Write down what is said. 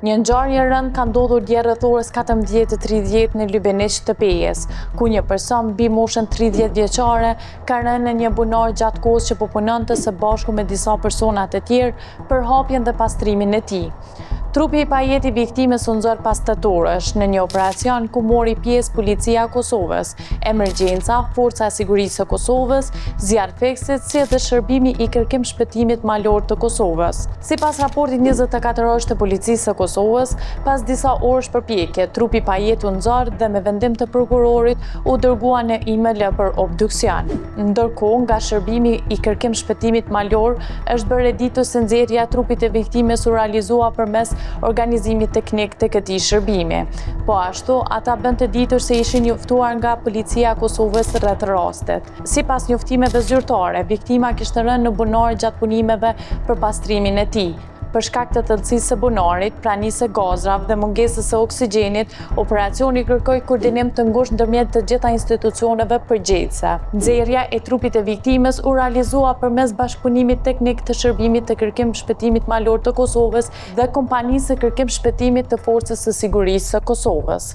Një ngjarje e rëndë ka ndodhur dje rreth orës 14:30 në Lybeneq të Pejes, ku një person mbi moshën 30 vjeçare ka rënë në një bunar gjatë kohës që po punonte së bashku me disa persona të tjerë për hapjen dhe pastrimin e tij. Trupi i pajeti viktimës u nxorr pas 8 orësh në një operacion ku mori pjesë Policia e Kosovës, Emergjenca, Forca e Sigurisë së Kosovës, Zjarrfeksit, si edhe Shërbimi i Kërkim Shpëtimit Malor të Kosovës. Sipas raportit 24 orësh të Policisë së Kosovës, pas disa orësh përpjekje, trupi i pajeti u nxorr dhe me vendim të prokurorit u dërgua në IML për obduksion. Ndërkohë, nga Shërbimi i Kërkim Shpëtimit Malor është bërë editur se nxjerrja e trupit të viktimës u realizua përmes organizimit teknik të këtij shërbimi. Po ashtu, ata bën të ditur se ishin njoftuar nga Policia e Kosovës rreth rastit. Sipas njoftimeve zyrtare, viktima kishte rënë në bunar gjatë punimeve për pastrimin e tij. Për shkak të thellësisë së bunarit, pranisë së gazrave dhe mungesës së oksigjenit, operacioni kërkoi koordinim të ngushtë ndërmjet të gjitha institucioneve përgjegjëse. Nxjerrja e trupit të viktimës u realizua përmes bashkëpunimit teknik të Shërbimit të Kërkim Shpëtimit Malor të Kosovës dhe Kompanisë së Kërkim Shpëtimit të Forcës së Sigurisë së Kosovës.